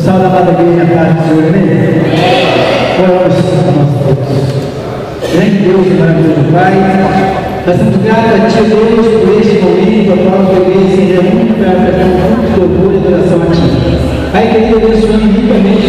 salve amada igreja, a paz do Senhor, amém? Oramos a nós todos. Grande Deus e maravilhoso Pai, nós somos gratos a Ti, Deus, por este momento, a qual a tua igreja se reúne para prestar muito louvor e adoração a Ti. Pai querido, abençoando ricamente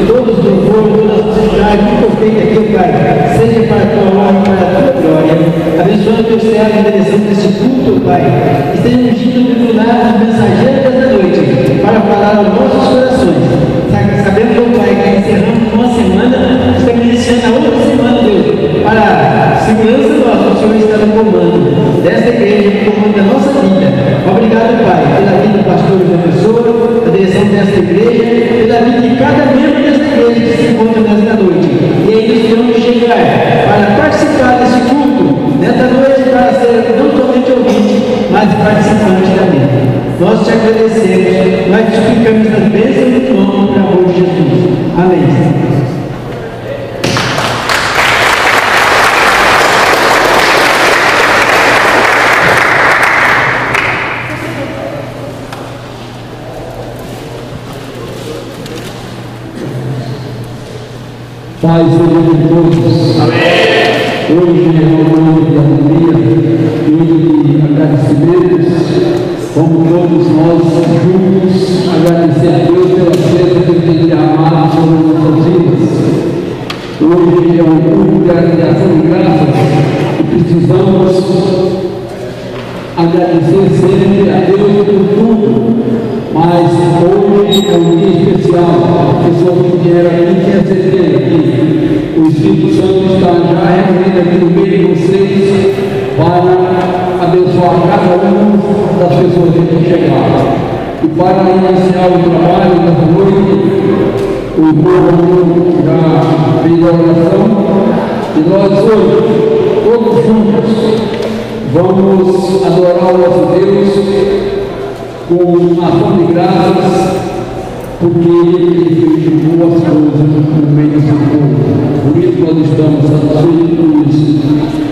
todos os louvores, toda a sociedade, muito feita aqui, Pai, seja para a tua honra e para a tua glória. Abençoando teu servo em direção deste culto, Pai. Esteja ungindo o tribunal, mensageiros desta noite, para falar aos nossos corações. Sabendo, meu Pai, que encerramos uma semana, estamos iniciando a outra semana, Deus, para a segurança nossa, o Senhor está no comando desta igreja, no comando da nossa vida. Obrigado, Pai, pela vida do pastor e da pessoa, a direção desta igreja, pela vida de cada membro desta igreja que se encontra nesta noite. E aí nós vamos chegar para participar desse culto, nesta noite, para ser não somente ouvinte, mas participante também. Nós te agradecemos, nós te ficamos nas bênçãos do nome para amor de Jesus. Amém. Pai, seja de todos. Amém. Hoje é um ano de alegria, de agradecimentos. Como todos nós juntos agradecer a Deus pela festa que Ele tem derramado sobre nossas vidas. Hoje é um culto de ação de graças e precisamos agradecer sempre a Deus por tudo. Mas hoje é um dia especial. As pessoas que vieram aqui tinham certeza que o Espírito Santo está já reunido aqui no meio de vocês para abençoar cada uma das pessoas que chegaram. E para iniciar o trabalho dessa noite, o povo já fez a oração e nós hoje, todos juntos, vamos adorar o nosso Deus com ação de graças, porque Ele fez boas coisas no meio do seu povo. Por isso nós estamos satisfeitos com isso.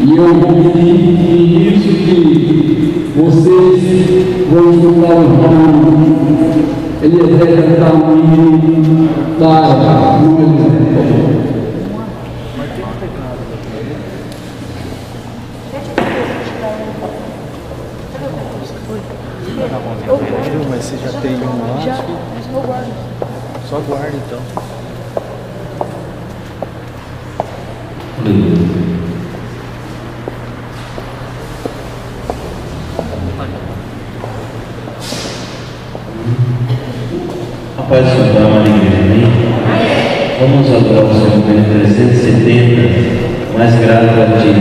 E eu vou pedir isso que vocês vão escutar o irmão Eliezer Talmini Tara, no Eliezer. Mas você já tem um lá? Já, mas eu guardo. Só guarda então. A paz do Senhor, amada igreja, amém? Vamos adorar o Senhor número 370, mais grato a Ti.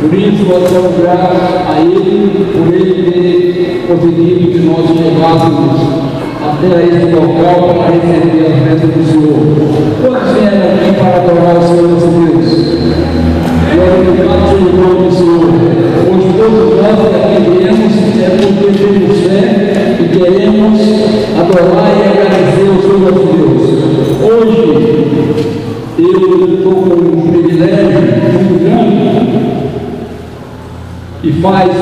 Por isso, nós somos gratos a Ele, por Ele ter conseguido que nós chegássemos até este local para receber a bênção do Senhor. Quantos vieram aqui para adorar o Senhor nosso Deus? Glorificado seja o nome do Senhor. Hoje todos nós que aqui viemos porque temos fé e queremos adorar e agradecer ao Senhor nosso Deus. Hoje eu estou com um privilégio muito grande e faz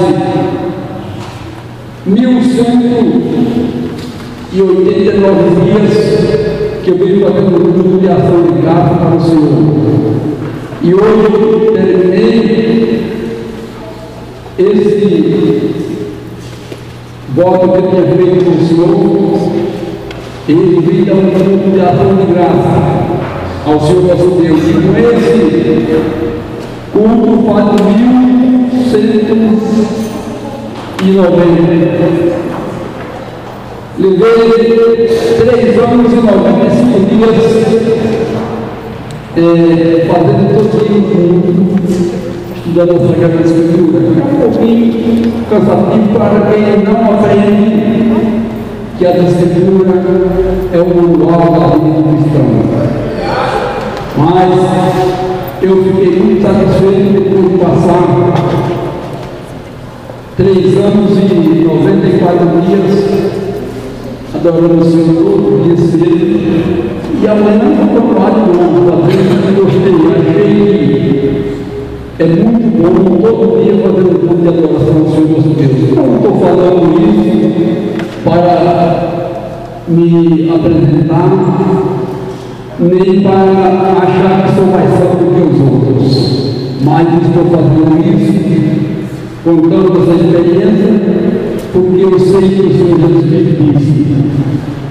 1189 dias que eu venho fazendo um grupo de ação de graça para o Senhor. E hoje terminei esse voto que eu tinha feito com o Senhor. Ele vem dar um grupo de ação de graça ao Senhor nosso Deus. E com esse culto faz 1190. Levei 3 anos e 95 dias fazendo todo dia estudando a Sagrada Escritura. É um pouquinho cansativo para quem não aprende que a Escritura é o manual da vida do cristão. Mas eu fiquei muito satisfeito depois de passar 3 anos e 94 dias adorando o Senhor todo dia cedo. E amanhã eu vou falar de novo, fazendo que gostei. Achei que é muito bom todo dia fazer um culto de adoração ao Senhor nosso Deus. Não estou falando isso para me apresentar, nem para achar que sou mais santo do que os outros, mas estou fazendo isso, contando essa experiência, porque eu sei que o Senhor Jesus disse: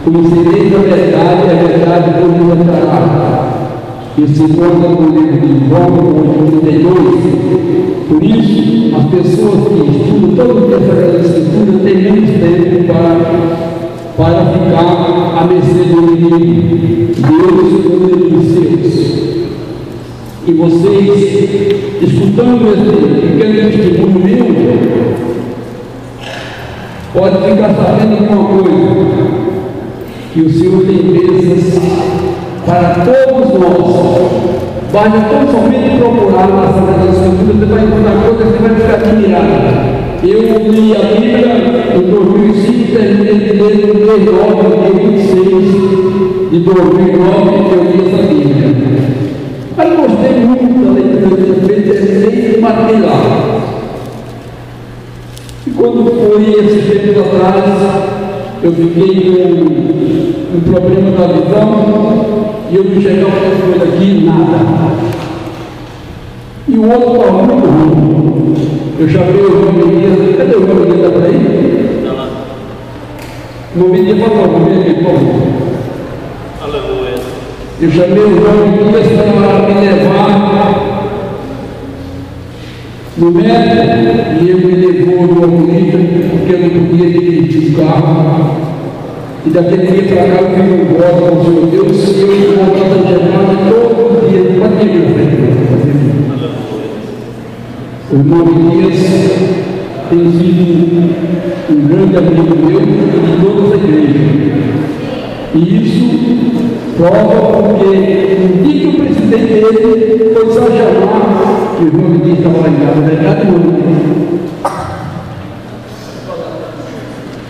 conhecereis a verdade por me libertará. E se conta no livro de João 32. Por isso, as pessoas que estudam todo dia essa Escritura têm menos tempo para ficar à mercê do inimigo. Deus cuida dos seus. E vocês, escutando esse pequeno testemunho meu, pode ficar sabendo de uma coisa: que o Senhor tem bênçãos para todos nós. Basta tão somente procurar na Sagrada Escritura, você vai encontrar coisas que você vai ficar admirado. Eu li a Bíblia em 2005, terminei de ler no mês 9, dia 26 de 2009, que eu li essa Bíblia. Mas gostei muito da leitura que eu fiz, terminei e marquei lá. E quando foi esses tempos atrás, eu fiquei com um problema da visão e eu vi chegar uma coisa aqui, nada. E o outro estava muito ruim. Eu chamei o João Menias. Cadê o João Menias? Está por aí? Está lá. O João Menias falou, por favor. Aleluia. Eu chamei o João Menias para me levar no médico e ele me levou no oculista porque eu não podia dirigir o carro. E daquele dia para cá eu fiz um voto com o Senhor Deus e eu vou voltar a chamar todo dia para ter meu filho. O irmão Elias tem sido um grande amigo meu de toda essa igreja. E isso prova porque o dia que o presidente dele foi só chamar que o irmão Elias estava lá em casa, verdade não?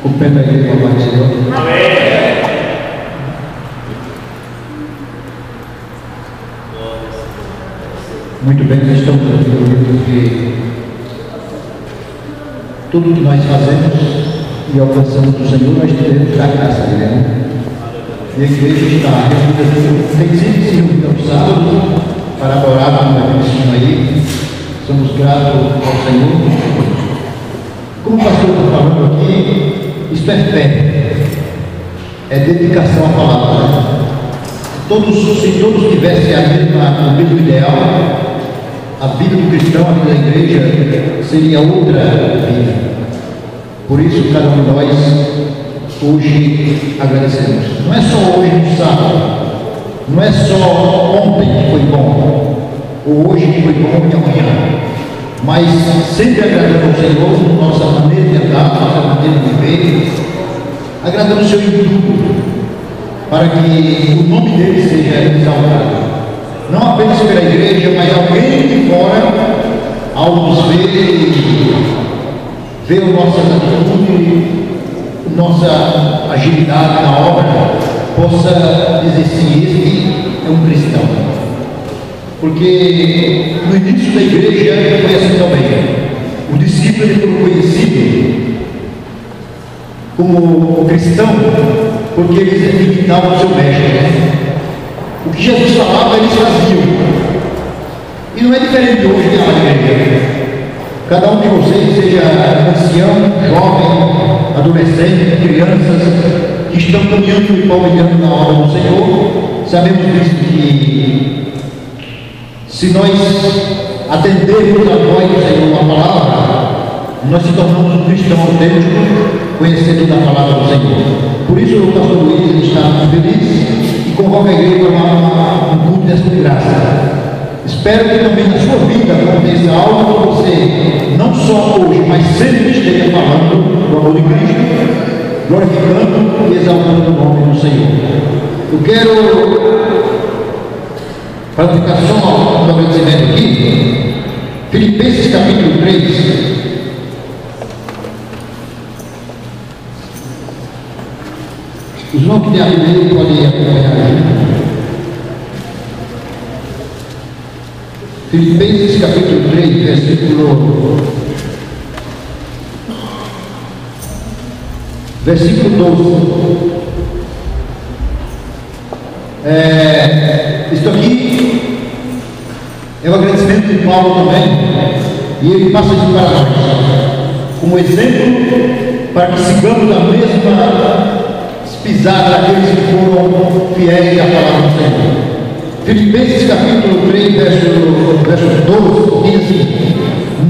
O pé da igreja para bater. Amém. Muito bem, nós estamos reunidos que tudo que nós fazemos e alcançamos do Senhor, nós devemos dar graça a Ele, né? E a igreja está reunida, tem sempre se reunido aos sábados para adorar, como a gente ensina aí. Somos gratos ao Senhor. Como o pastor está falando aqui, isso é fé, é dedicação à palavra. Se todos tivessem ali no mesmo ideal, a vida do cristão, a vida da igreja, seria outra vida. Por isso, cada um de nós hoje agradecemos. Não é só hoje no sábado, não é só ontem que foi bom, ou hoje que foi bom e amanhã, mas mas sempre agradando ao Senhor, nossa maneira de andar, nossa maneira de viver, agradando o Senhor em tudo, para que o nome dele seja exaltado. Não apenas pela igreja, mas alguém de fora, ao nos ver nossas atitudes, nossa agilidade na obra, possa dizer sim, este é um cristão. Porque no início da igreja foi assim também. O discípulo ele foi conhecido como cristão porque eles imitavam o seu mestre. O que Jesus falava, eles faziam. E não é diferente hoje na igreja. Cada um de vocês, seja ancião, jovem, adolescente, crianças, que estão caminhando e palmitando na obra do Senhor, sabemos disso, que se nós atendermos a voz do Senhor com a palavra, nós se tornamos um cristão autêntico, conhecendo da palavra do Senhor. Por isso o pastor Luiz está muito feliz e convoca a igreja para um culto dessa graça. Espero que também na sua vida aconteça algo que você, não só hoje, mas sempre esteja falando do amor de Cristo, glorificando e exaltando o nome do Senhor. Eu quero, para ficar só um agradecimento aqui, Filipenses capítulo 3. Os irmãos que têm a Bíblia podem acompanhar aqui. Filipenses capítulo 3, versículo 12. Isto aqui é o agradecimento de Paulo também, e ele passa isso para nós, como exemplo, para que sigamos a mesma pisada daqueles que foram fiéis à palavra do Senhor. Filipenses capítulo 3, verso 12, diz assim: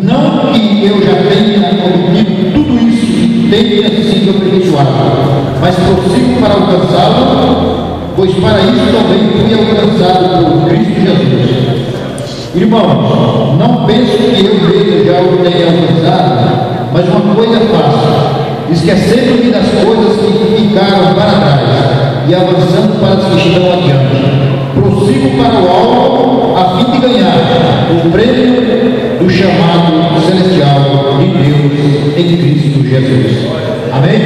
não que eu já tenha obtido tudo isso e tenha sido aperfeiçoado, mas prossigo para alcançá-lo, pois para isso também fui alcançado por Cristo Jesus. Irmãos, não penso que eu mesmo já o tenha alcançado, mas uma coisa faço, esquecendo-me das coisas que ficaram para trás e avançando para as que estão adiante. Prossigo para o alto, a fim de ganhar o prêmio do chamado celestial de Deus em Cristo Jesus. Amém?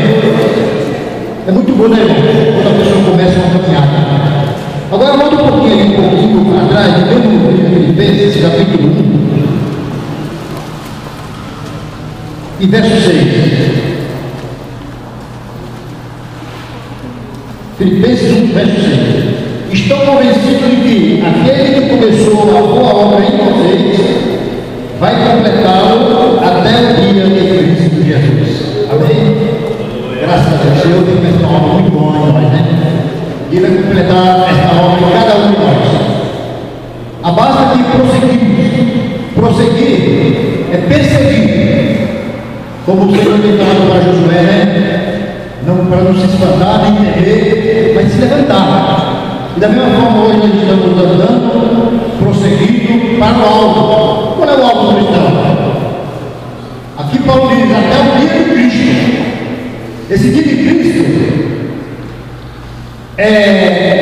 É muito bom, né, irmão? Quando a pessoa começa uma caminhada. Agora, volta um pouquinho atrás, no mesmo livro de Filipenses, capítulo 1, e verso 6. Filipenses 1, verso 6. Estou convencido de que aquele que começou a boa obra em vocês vai completá-lo até o dia de Cristo Jesus. Amém? Graças a Deus, o Senhor tem feito uma obra muito boa em nós, né? Ele vai completar esta obra em cada um de nós. A base de prosseguirmos. Prosseguir é perseguir. Como o Senhor tem falado para Josué, né? Não para não se espantar, nem temer, mas se levantar. E da mesma forma, hoje nós estamos andando, prosseguindo para o alto. Qual é o alto cristão? Aqui Paulo diz, até o dia de Cristo. Esse dia de Cristo,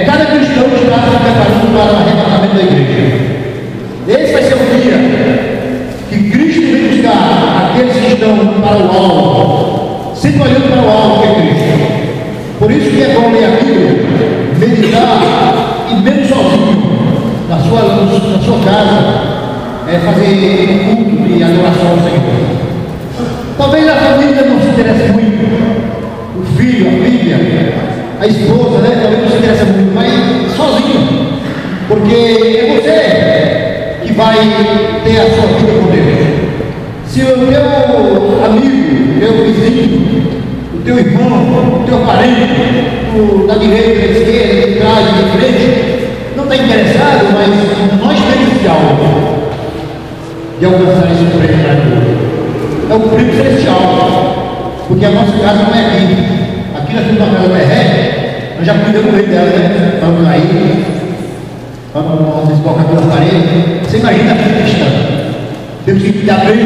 cada cristão está se preparando para o arrebatamento da igreja. Esse vai ser o dia que Cristo vem buscar aqueles que estão para o alto, sempre olhando para o alto que é Cristo. Por isso que é bom ler a Bíblia, meditar e mesmo sozinho, na sua casa, fazer um culto de adoração ao Senhor. Talvez a família não se interesse muito, o filho, a filha, a esposa, né? Talvez não se interesse muito, mas sozinho, porque é você que vai ter a sua vida com Deus. Se o teu amigo, o teu vizinho, o teu irmão, o teu parente, da direita, da esquerda, de trás, de frente, não está interessado, mas nós temos esse alvo de alcançar esse prêmio maravilhoso. É o prêmio celestial, porque a nossa casa não é aqui. Aqui nós temos uma casa terrestre, nós já cuidamos bem dela, né? Vamos aí, vamos desbocar pela parede. Você imagina a vida cristã. Temos que cuidar bem,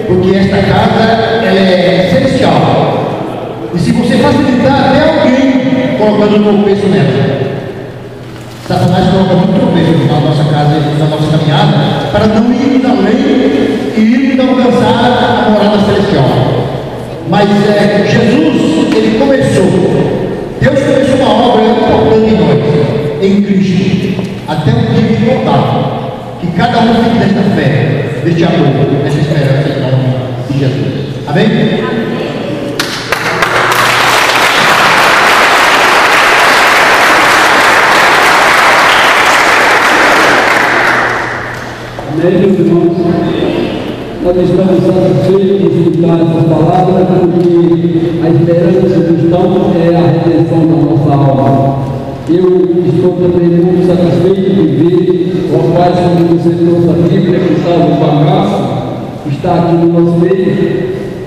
porque esta casa ela é celestial. E se você facilitar até alguém colocando um tropeço nela, Satanás coloca muito tropeço na nossa casa, na nossa caminhada, para não irmos além e irmos alcançar a morada celestial. Mas Jesus, ele começou, Deus começou uma obra importante em nós, em Cristo, até o dia de voltar. Que cada um fique desta fé, deste amor, desta esperança em nome de Jesus. Amém? Amém, meus irmãos? Nós estamos satisfeitos de escutar essa palavra, porque a esperança do cristão é a redenção da nossa alma. Eu estou também muito satisfeito de ver o rapaz que você trouxe a Bíblia, que estava no bagaço, que está aqui no nosso meio,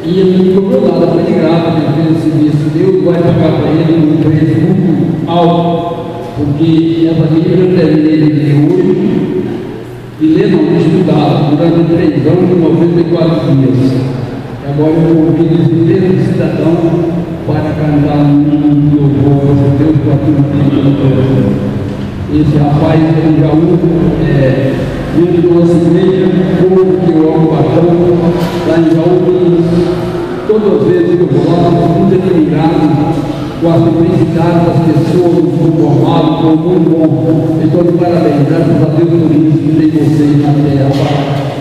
e ele não cobrou nada, foi de graça, ele fez esse serviço. Deus vai pagar para ele um preço muito alto, porque essa Bíblia eu terminei de ler hoje, e ler não, estudar durante 3 anos e 94 dias. E agora eu convido esse mesmo cidadão para cantar um louvor a Deus com aquilo que ele cantou. Esse rapaz ele já vindo da nossa igreja, como que eu amo bastante, lá em Jaú, todas as vezes que eu vou lá, eu fico muito admirado com a simplicidade das pessoas, o conformado, foi muito bom. Então, de parabéns, graças a Deus por isso que tem vocês na terra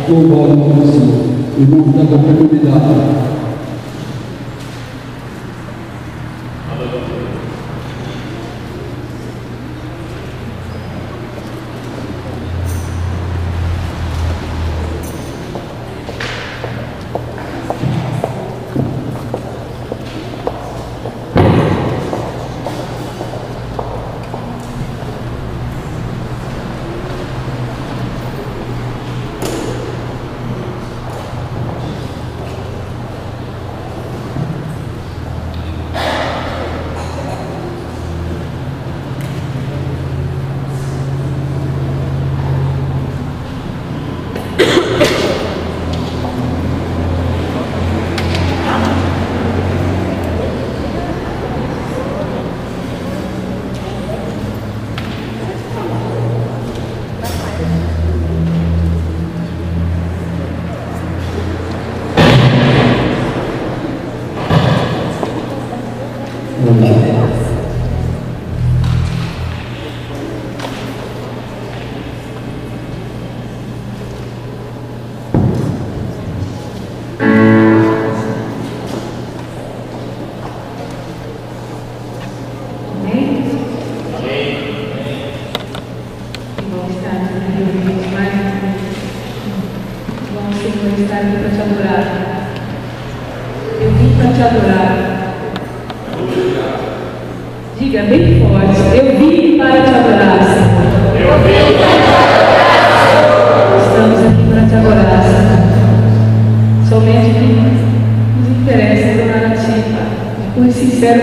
para louvar o nome do Senhor. Irmãos da comunidade. Diga bem forte, eu vim para te adorar, Senhor. Eu vim para te adorar. Estamos aqui para te adorar, Senhor. Somente o que nos interessa é adorar a Ti, com sincero